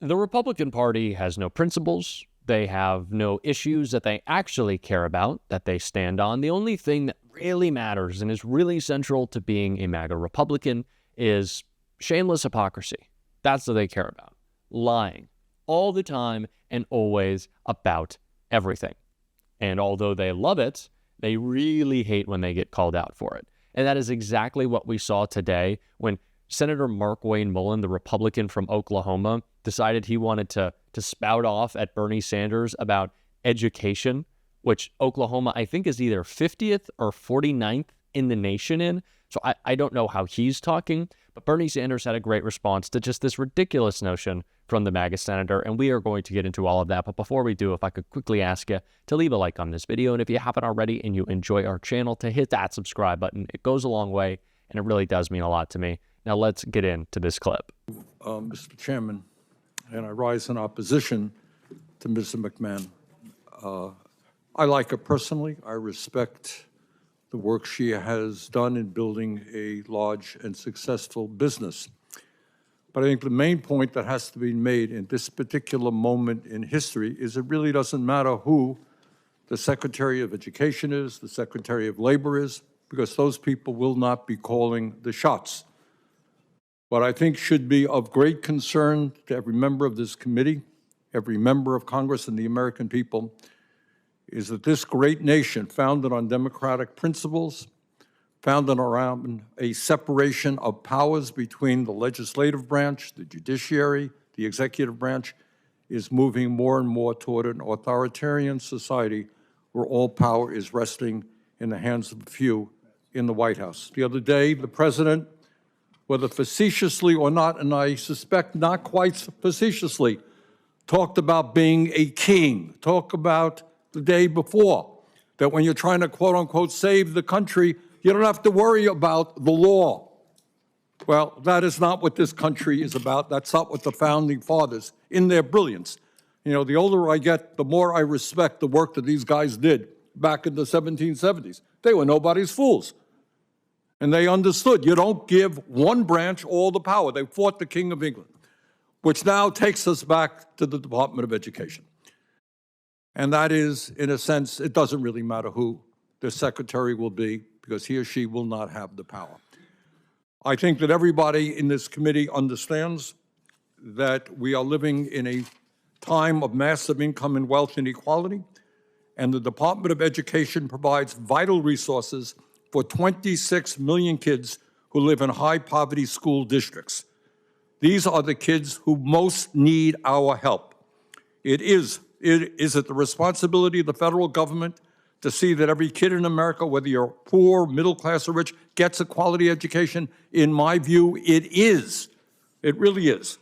The Republican Party has no principles. They have no issues that they actually care about, that they stand on. The only thing that really matters and is really central to being a MAGA Republican is shameless hypocrisy. That's what they care about. Lying all the time and always about everything. And although they love it, they really hate when they get called out for it. And that is exactly what we saw today when Senator Mark Wayne Mullen, the Republican from Oklahoma, decided he wanted to spout off at Bernie Sanders about education, which Oklahoma, I think, is either 50th or 49th in the nation in. So I don't know how he's talking, but Bernie Sanders had a great response to just this ridiculous notion from the MAGA senator, and we are going to get into all of that. But before we do, if I could quickly ask you to leave a like on this video, and if you haven't already and you enjoy our channel, to hit that subscribe button. It goes a long way, and it really does mean a lot to me. Now let's get into this clip. Mr. Chairman, and I rise in opposition to Mr. McMahon. I like her personally. I respect the work she has done in building a large and successful business. But I think the main point that has to be made in this particular moment in history is it really doesn't matter who the Secretary of Education is, the Secretary of Labor is, because those people will not be calling the shots. What I think should be of great concern to every member of this committee, every member of Congress and the American people, is that this great nation, founded on democratic principles, founded around a separation of powers between the legislative branch, the judiciary, the executive branch, is moving more and more toward an authoritarian society where all power is resting in the hands of a few in the White House. The other day, the president, whether facetiously or not, and I suspect not quite facetiously, talked about being a king, talked about the day before, that when you're trying to quote-unquote save the country, you don't have to worry about the law. Well, that is not what this country is about. That's not what the Founding Fathers, in their brilliance. You know, the older I get, the more I respect the work that these guys did back in the 1770s. They were nobody's fools. And they understood you don't give one branch all the power. They fought the King of England, which now takes us back to the Department of Education. And that is, in a sense, it doesn't really matter who the secretary will be, because he or she will not have the power. I think that everybody in this committee understands that we are living in a time of massive income and wealth inequality, and the Department of Education provides vital resources for 26 million kids who live in high-poverty school districts. These are the kids who most need our help. Is it the responsibility of the federal government to see that every kid in America, whether you're poor, middle class, or rich, gets a quality education? In my view, it is. It really is.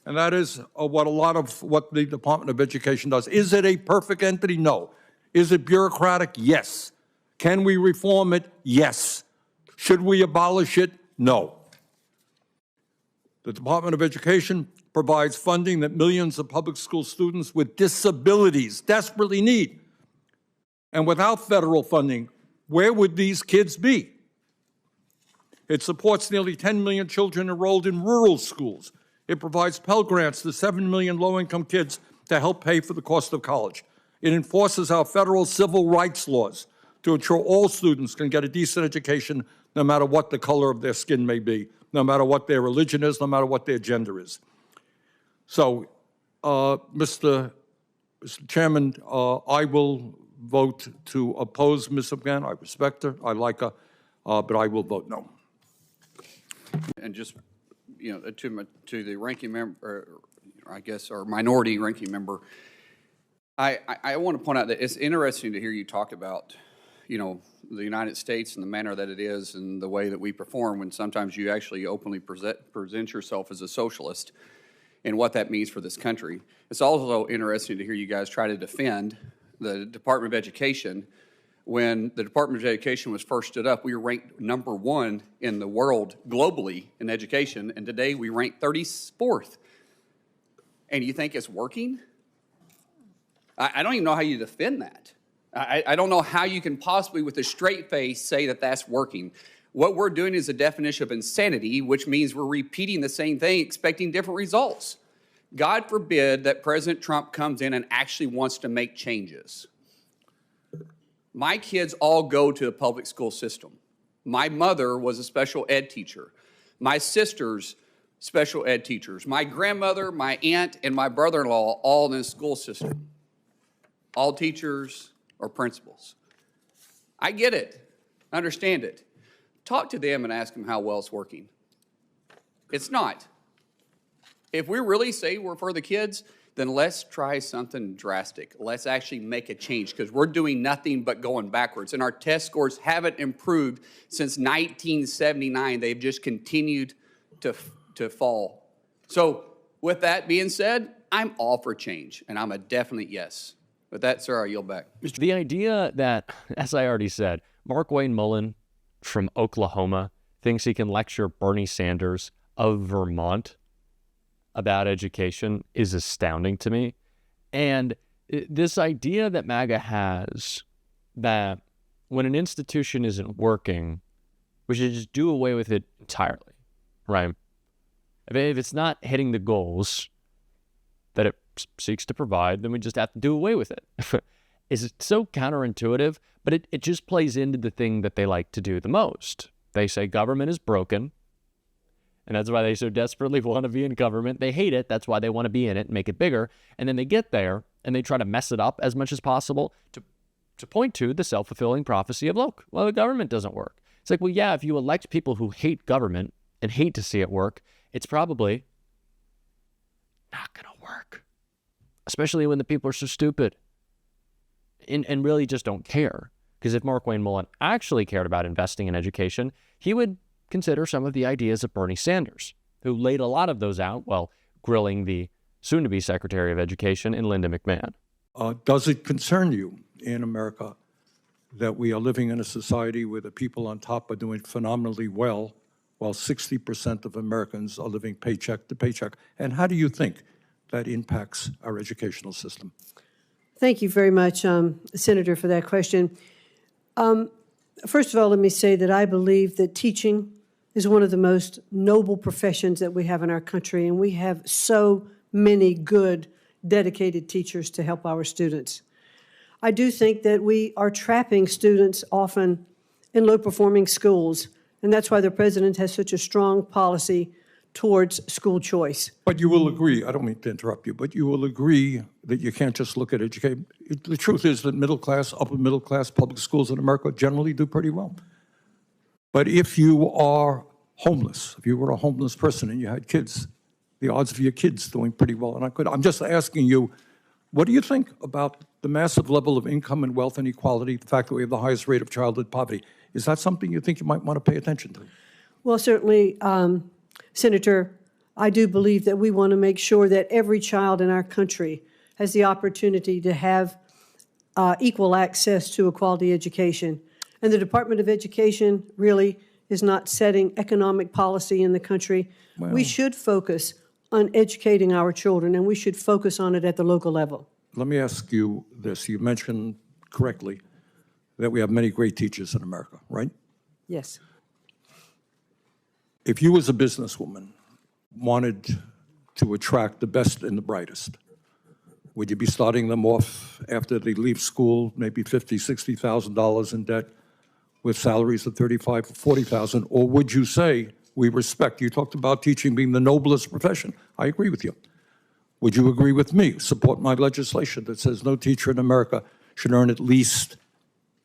And that is what a lot of what the Department of Education does. Is it a perfect entity? No. Is it bureaucratic? Yes. Can we reform it? Yes. Should we abolish it? No. The Department of Education provides funding that millions of public school students with disabilities desperately need. And without federal funding, where would these kids be? It supports nearly 10 million children enrolled in rural schools. It provides Pell Grants to 7 million low-income kids to help pay for the cost of college. It enforces our federal civil rights laws to ensure all students can get a decent education no matter what the color of their skin may be, no matter what their religion is, no matter what their gender is. So, Mr. Chairman, I will vote to oppose Ms. McMahon. I respect her, I like her, but I will vote no. And just, you know, to the ranking member, or I guess, or minority ranking member, I want to point out that it's interesting to hear you talk about, you know, the United States and the manner that it is and the way that we perform, when sometimes you actually openly present yourself as a socialist and what that means for this country. It's also interesting to hear you guys try to defend the Department of Education. When the Department of Education was first stood up, we were ranked #1 in the world globally in education, and today we rank 34th. And you think it's working? I don't even know how you defend that. I don't know how you can possibly, with a straight face, say that that's working. What we're doing is a definition of insanity, which means we're repeating the same thing, expecting different results. God forbid that President Trump comes in and actually wants to make changes. My kids all go to the public school system. My mother was a special ed teacher. My sisters, special ed teachers. My grandmother, my aunt, and my brother-in-law all in the school system. All teachers or principals. I get it. I understand it. Talk to them and ask them how well it's working. It's not. If we really say we're for the kids, then let's try something drastic. Let's actually make a change, because we're doing nothing but going backwards. And our test scores haven't improved since 1979. They've just continued to fall. So with that being said, I'm all for change, and I'm a definite yes. With that, sir, I yield back. The idea that, as I already said, Mark Wayne Mullen from Oklahoma thinks he can lecture Bernie Sanders of Vermont about education is astounding to me. And this idea that MAGA has that when an institution isn't working, we should just do away with it entirely, right? If it's not hitting the goals that it seeks to provide, then we just have to do away with it. It's so counterintuitive, but it just plays into the thing that they like to do the most. They say government is broken, and that's why they so desperately want to be in government. They hate it. That's why they want to be in it and make it bigger. And then they get there, and they try to mess it up as much as possible to point to the self-fulfilling prophecy of, look, well, the government doesn't work. It's like, well, yeah, if you elect people who hate government and hate to see it work, it's probably not going to work, especially when the people are so stupid and really just don't care. Because if Mark Wayne Mullen actually cared about investing in education, he would consider some of the ideas of Bernie Sanders, who laid a lot of those out while grilling the soon-to-be Secretary of Education in Linda McMahon. Does it concern you in America that we are living in a society where the people on top are doing phenomenally well, while 60% of Americans are living paycheck to paycheck? And how do you think that impacts our educational system? Thank you very much, Senator, for that question. First of all, let me say that I believe that teaching is one of the most noble professions that we have in our country, and we have so many good, dedicated teachers to help our students. I do think that we are trapping students often in low-performing schools, and that's why the president has such a strong policy towards school choice. But you will agree, I don't mean to interrupt you, but you will agree that you can't just look at education. The truth is that middle class, upper middle class public schools in America generally do pretty well. But if you are homeless, if you were a homeless person and you had kids, the odds of your kids doing pretty well are not good. I'm just asking you, what do you think about the massive level of income and wealth inequality, the fact that we have the highest rate of childhood poverty? Is that something you think you might want to pay attention to? Well, certainly, Senator, I do believe that we want to make sure that every child in our country has the opportunity to have equal access to a quality education. And the Department of Education really is not setting economic policy in the country. Well, we should focus on educating our children, and we should focus on it at the local level. Let me ask you this. You mentioned correctly that we have many great teachers in America, right? Yes. If you as a businesswoman wanted to attract the best and the brightest, would you be starting them off after they leave school, maybe $50,000, $60,000 in debt with salaries of $35,000 or $40,000? Or would you say, we respect, you talked about teaching being the noblest profession. I agree with you. Would you agree with me, support my legislation that says no teacher in America should earn at least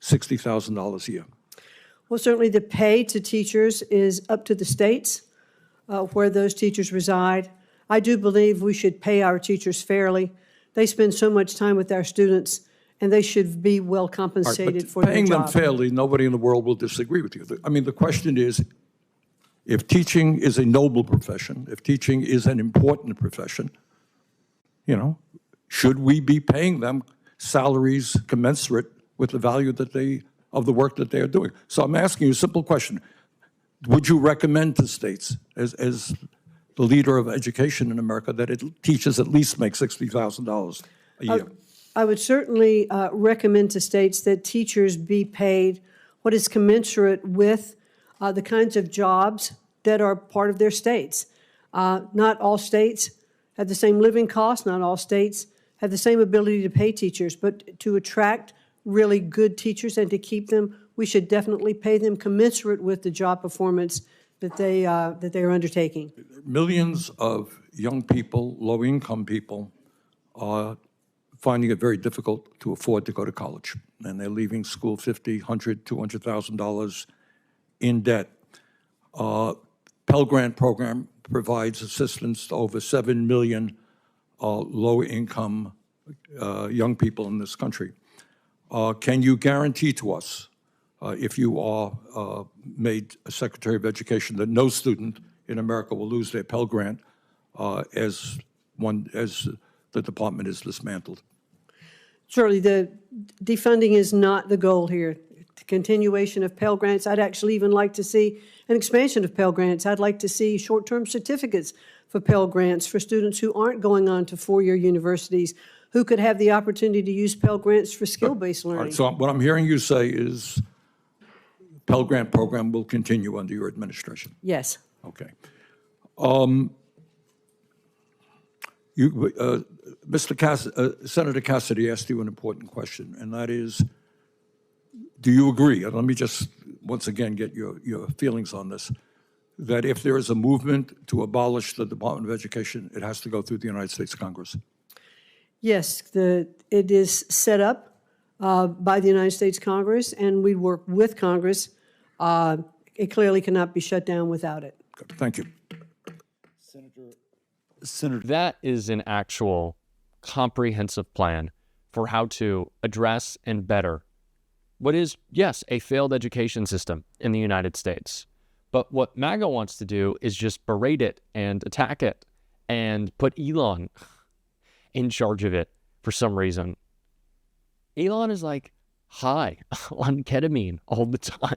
$60,000 a year? Well, certainly the pay to teachers is up to the states where those teachers reside. I do believe we should pay our teachers fairly. They spend so much time with our students, and they should be well compensated for their job. Paying them fairly, nobody in the world will disagree with you. I mean, the question is, if teaching is a noble profession, if teaching is an important profession, you know, should we be paying them salaries commensurate with the value that of the work that they are doing? So I'm asking you a simple question. Would you recommend to states, as the leader of education in America, that teachers at least make $60,000 a year? I would certainly recommend to states that teachers be paid what is commensurate with the kinds of jobs that are part of their states. Not all states have the same living costs. Not all states have the same ability to pay teachers, but to attract really good teachers and to keep them, we should definitely pay them commensurate with the job performance that they are undertaking. Millions of young people, low-income people, are finding it very difficult to afford to go to college, and they're leaving school $50,000, $100,000, $200,000 in debt. Pell Grant program provides assistance to over 7 million low-income young people in this country. Can you guarantee to us, if you are made a Secretary of Education, that no student in America will lose their Pell Grant as the department is dismantled? Certainly, the defunding is not the goal here. The continuation of Pell Grants, I'd actually even like to see an expansion of Pell Grants. I'd like to see short-term certificates for Pell Grants for students who aren't going on to four-year universities, who could have the opportunity to use Pell Grants for skill-based learning. All right, so what I'm hearing you say is Pell Grant program will continue under your administration. Yes. Okay. Senator Cassidy asked you an important question, and that is, do you agree, and let me just once again get your feelings on this, that if there is a movement to abolish the Department of Education, it has to go through the United States Congress? Yes, it is set up by the United States Congress, and we work with Congress. It clearly cannot be shut down without it. Good. Thank you. Senator, that is an actual comprehensive plan for how to address and better what is, yes, a failed education system in the United States. But what MAGA wants to do is just berate it and attack it and put Elon in charge of it for some reason. Elon is like high on ketamine all the time.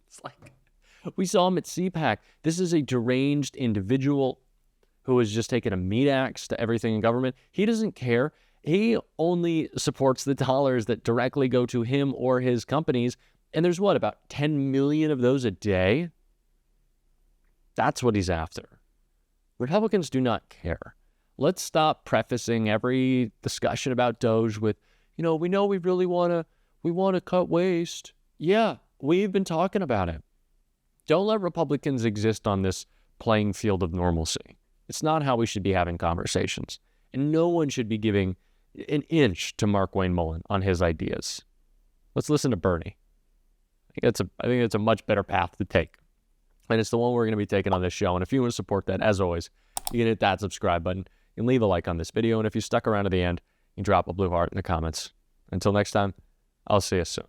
It's like, we saw him at CPAC. This is a deranged individual who has just taken a meat axe to everything in government. He doesn't care. He only supports the dollars that directly go to him or his companies. And there's what, about 10 million of those a day? That's what he's after. Republicans do not care. Let's stop prefacing every discussion about Doge with, we know we really want to cut waste. Yeah, we've been talking about it. Don't let Republicans exist on this playing field of normalcy. It's not how we should be having conversations. And no one should be giving an inch to Mark Wayne Mullen on his ideas. Let's listen to Bernie. I think it's a much better path to take. And it's the one we're going to be taking on this show. And if you want to support that, as always, you can hit that subscribe button and leave a like on this video. And if you stuck around to the end, you can drop a blue heart in the comments. Until next time, I'll see you soon.